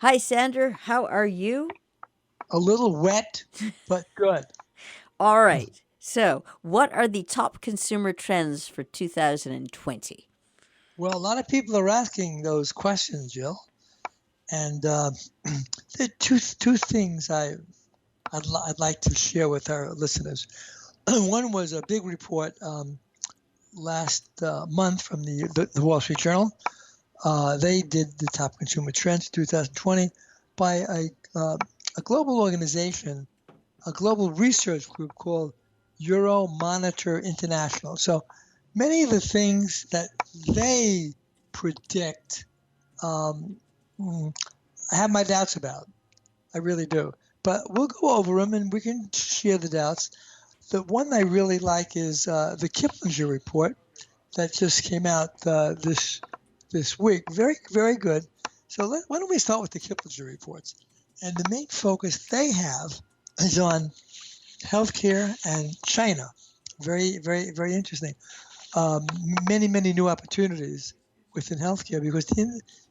Hi, Sandra. How are you? A little wet, but good. All right. So, what are the top consumer trends for 2020? Well, a lot of people are asking those questions, Jill, and there are two things I'd like to share with our listeners. One was a big report last month from the Wall Street Journal. They did the top consumer trends 2020 by a global organization, a global research group called Euromonitor International. So many of the things that they predict, um, mm, I have my doubts about. I really do. But we'll go over them and we can share the doubts. The one I really like is the Kiplinger report that just came out this week. Very, very good. So why don't we start with the Kiplinger reports? And the main focus they have is on healthcare and China. Very, very, very interesting. Um, many new opportunities within healthcare because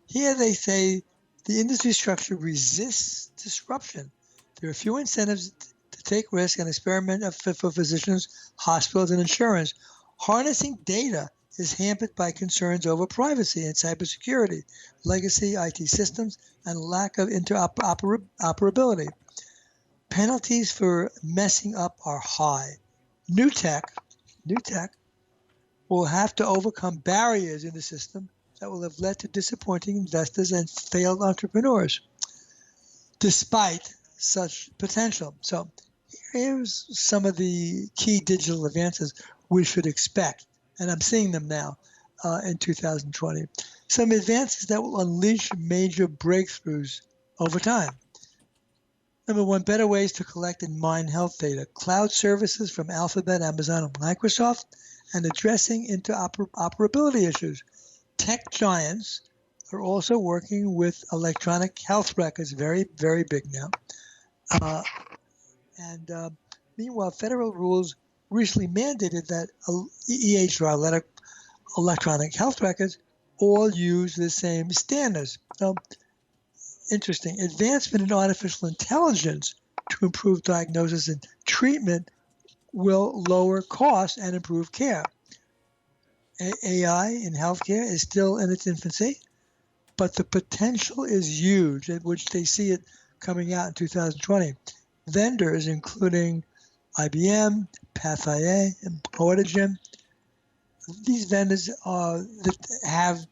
here they say the industry structure resists disruption. There are few incentives to take risk and experiment for physicians, hospitals, and insurance. Harnessing data is hampered by concerns over privacy and cybersecurity, legacy IT systems, and lack of interoperability. Penalties for messing up are high. New tech, new tech will have to overcome barriers in the system that will have led to disappointing investors and failed entrepreneurs, despite such potential. So here's some of the key digital advances we should expect, and I'm seeing them now in 2020. Some advances that will unleash major breakthroughs over time. Number one, better ways to collect and mine health data. Cloud services from Alphabet, Amazon, and Microsoft, and addressing interoperability issues. Tech giants are also working with electronic health records, very, very big now. Uh, and Meanwhile, federal rules recently mandated that EHR, electronic health records, all use the same standards. So, interesting. Advancement in artificial intelligence to improve diagnosis and treatment will lower costs and improve care. AI in healthcare is still in its infancy, but the potential is huge, at which they see it coming out in 2020. Vendors, including IBM, PathIA, and Portagen, these vendors that have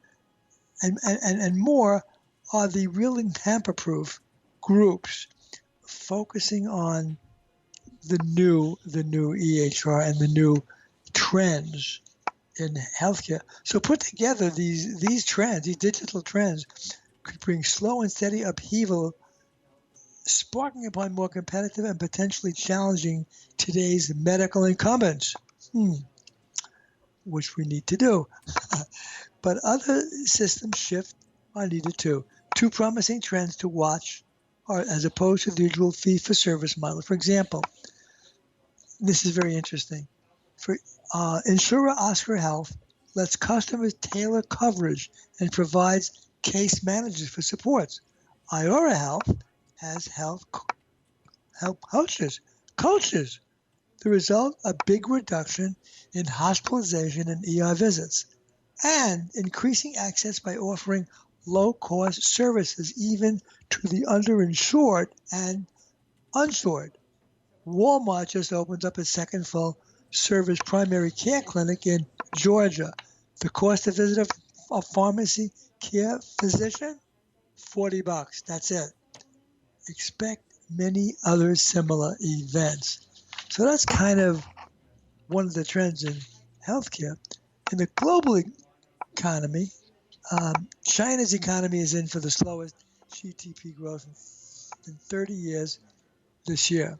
and more are the really tamper-proof groups focusing on the new EHR and the new trends in healthcare. So put together these trends, these digital trends, could bring slow and steady upheaval, sparking upon more competitive and potentially challenging today's medical incumbents, which we need to do. But other system shifts are needed too. Two promising trends to watch are as opposed to the usual fee-for-service model. For example, this is very interesting. For insurer Oscar Health lets customers tailor coverage and provides case managers for supports. Iora Health has health coaches. The result, a big reduction in hospitalization and ER visits, and increasing access by offering low-cost services even to the underinsured and uninsured. Walmart just opened up its second full-service primary care clinic in Georgia. The cost to visit a pharmacy care physician, $40. That's it. Expect many other similar events. So that's kind of one of the trends in healthcare. In the global economy, China's economy is in for the slowest GDP growth in 30 years this year.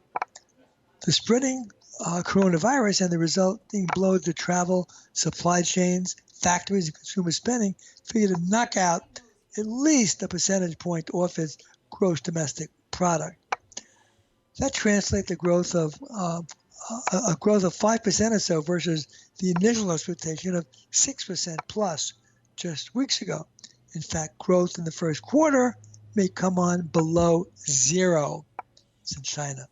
The spreading coronavirus and the resulting blow to travel, supply chains, factories, and consumer spending figure to knock out at least a percentage point off its gross domestic product. That translates to a growth of 5% or so versus the initial expectation of 6% plus just weeks ago. In fact, growth in the first quarter may come on below zero in China.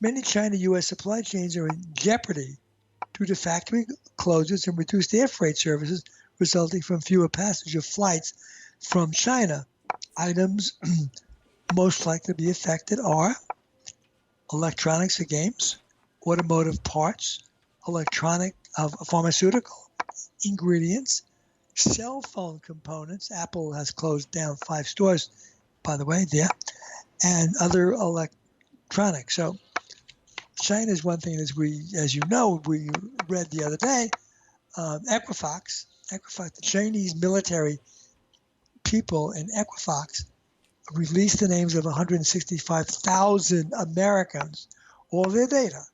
Many China-U.S. supply chains are in jeopardy due to factory closures and reduced air freight services resulting from fewer passenger flights from China. Items most likely to be affected are electronics for games, automotive parts, electronic pharmaceutical ingredients, cell phone components. Apple has closed down 5 stores, by the way, there, and other electronics. So China is one thing, as you know, we read the other day, Equifax, the Chinese military people in Equifax released the names of 165,000 Americans, all their data.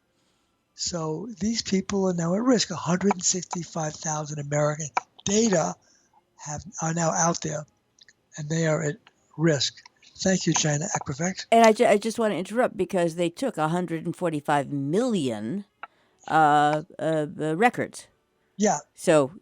So these people are now at risk. 165,000 American data are now out there, and they are at risk. Thank you, China Equifax. And I just want to interrupt because they took 145 million records. Yeah, So,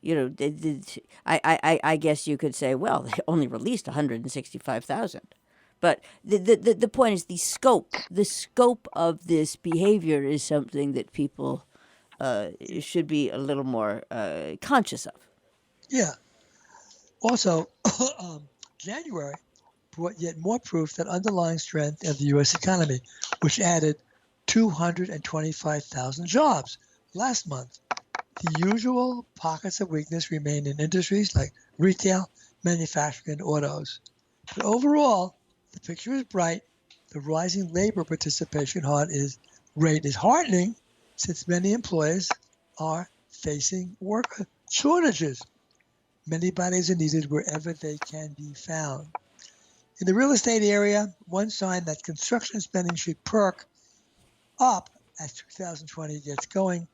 I guess you could say, well, they only released 165,000. But the point is the scope of this behavior is something that people should be a little more conscious of. yeah. Also, January brought yet more proof that underlying strength of the U.S. economy, which added 225,000 jobs last month. The usual pockets of weakness remain in industries like retail, manufacturing, and autos. But overall, the picture is bright. The rising labor participation rate is heartening since many employers are facing worker shortages. Many bodies are needed wherever they can be found. In the real estate area, one sign that construction spending should perk up as 2020 gets going.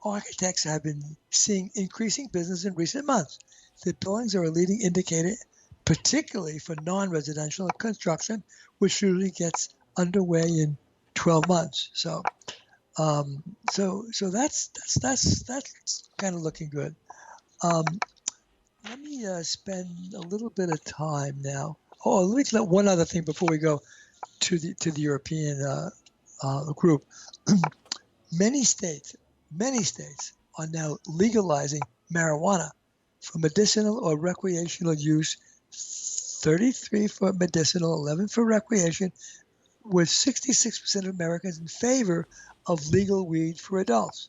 Architects have been seeing increasing business in recent months. The billings are a leading indicator, particularly for non-residential construction, which usually gets underway in 12 months. So that's kind of looking good. Let me spend a little bit of time now. Oh, let me tell one other thing before we go to the European group. Many states are now legalizing marijuana for medicinal or recreational use. 33 for medicinal, 11 for recreation, with 66% of Americans in favor of legal weed for adults.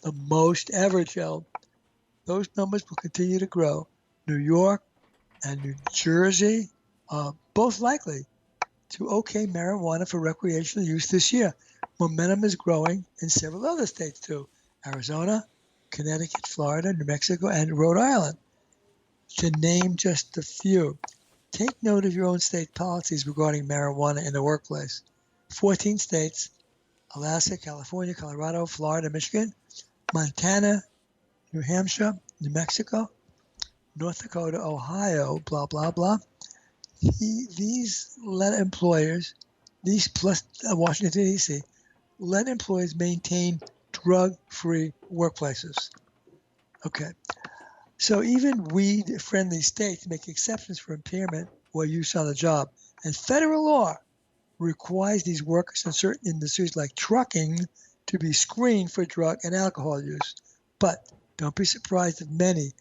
The most ever, Joe. Those numbers will continue to grow. New York and New Jersey are both likely to okay marijuana for recreational use this year. Momentum is growing in several other states too: Arizona, Connecticut, Florida, New Mexico, and Rhode Island, to name just a few. Take note of your own state policies regarding marijuana in the workplace. 14 states: Alaska, California, Colorado, Florida, Michigan, Montana, New Hampshire, New Mexico, North Dakota, Ohio, blah, blah, blah. These let employers, these plus Washington, D.C., let employees maintain drug-free workplaces. Okay. So even weed-friendly states make exceptions for impairment or use on the job. And federal law requires these workers in certain industries like trucking to be screened for drug and alcohol use. But don't be surprised if many,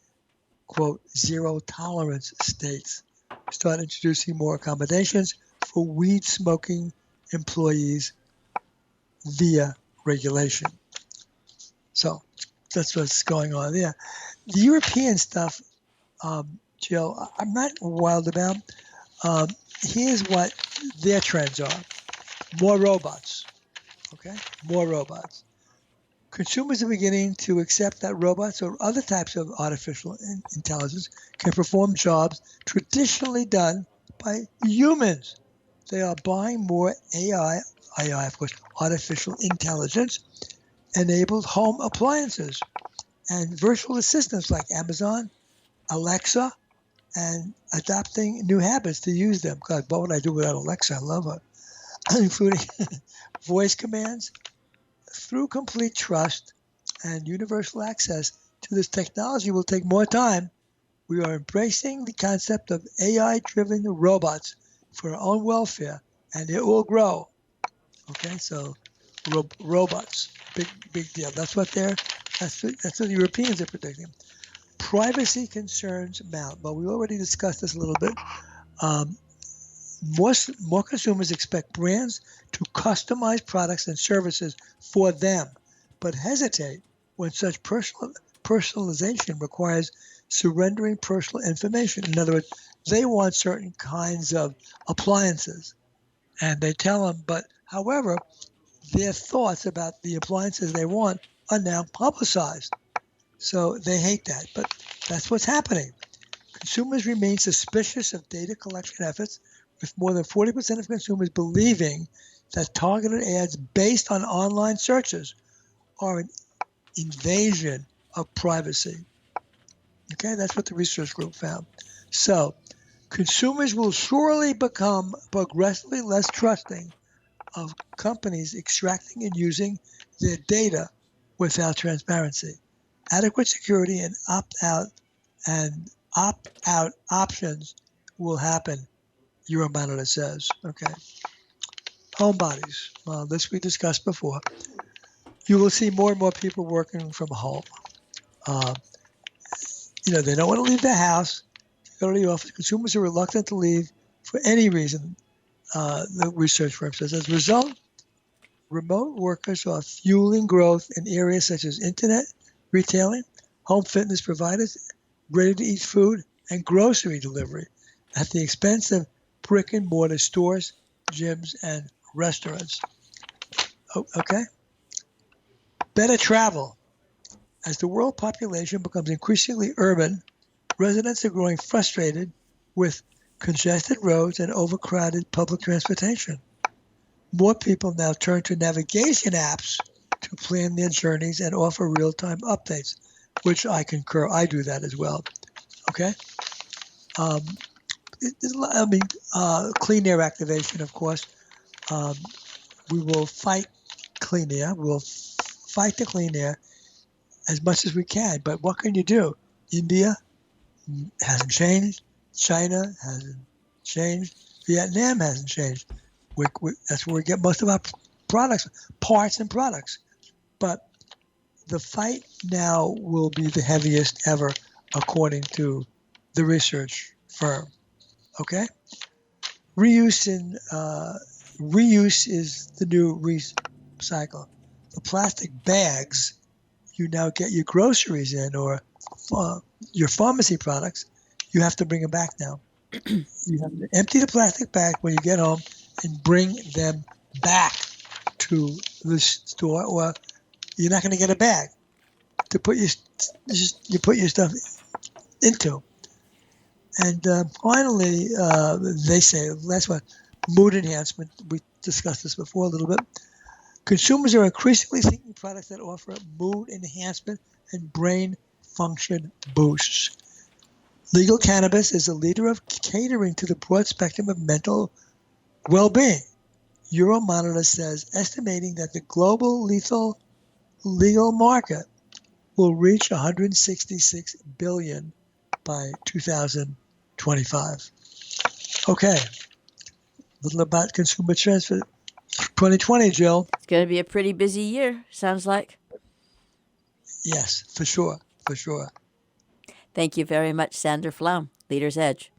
quote, zero-tolerance states start introducing more accommodations for weed-smoking employees via regulation. So that's what's going on there. The European stuff, Jill, I'm not wild about. Here's what their trends are. More robots, okay? More robots. Consumers are beginning to accept that robots or other types of artificial intelligence can perform jobs traditionally done by humans. They are buying more AI, of course, artificial intelligence enabled home appliances and virtual assistants like Amazon, Alexa, and adopting new habits to use them. God, what would I do without Alexa? I love her. Including voice commands. Through complete trust and universal access to this technology will take more time. We are embracing the concept of AI-driven robots for our own welfare, and it will grow. Okay, so robots, big deal. That's what the Europeans are predicting. Privacy concerns mount, but we already discussed this a little bit. Um, more consumers expect brands to customize products and services for them, but hesitate when such personalization requires surrendering personal information. In other words, they want certain kinds of appliances, and they tell them, but however, their thoughts about the appliances they want are now publicized. So they hate that, but that's what's happening. Consumers remain suspicious of data collection efforts, with more than 40% of consumers believing that targeted ads based on online searches are an invasion of privacy. Okay, that's what the research group found. So consumers will surely become progressively less trusting of companies extracting and using their data without transparency. Adequate security and opt-out options will happen, Euromonitor says. Okay. Homebodies. Well, this we discussed before. You will see more and more people working from home. Uh, they don't want to leave their house, go to the office. Consumers are reluctant to leave for any reason, the research firm says. As a result, remote workers are fueling growth in areas such as internet, retailing, home fitness providers, ready-to-eat food, and grocery delivery at the expense of brick-and-mortar stores, gyms, and restaurants. Okay? Better travel. As the world population becomes increasingly urban, residents are growing frustrated with congested roads and overcrowded public transportation. More people now turn to navigation apps to plan their journeys and offer real-time updates, which I concur. I do that as well. Okay? Clean air activation, of course. We will fight clean air. We'll fight the clean air as much as we can. But what can you do? India hasn't changed. China hasn't changed. Vietnam hasn't changed. That's where we get most of our parts and products. But the fight now will be the heaviest ever, according to the research firm. Okay? Reuse is the new recycle. The plastic bags you now get your groceries in, or your pharmacy products, you have to bring them back now. You have to empty the plastic bag when you get home and bring them back to the store, or you're not going to get a bag to put your stuff into. And finally, they say, last one, mood enhancement. We discussed this before a little bit. Consumers are increasingly seeking products that offer mood enhancement and brain function boosts. Legal cannabis is a leader of catering to the broad spectrum of mental well-being. Euromonitor says, estimating that the global legal market will reach $166 billion by 2025. Okay, a little about consumer trends for 2020, Jill. It's going to be a pretty busy year, sounds like. Yes, for sure. Thank you very much, Sander Flaum, Leader's Edge.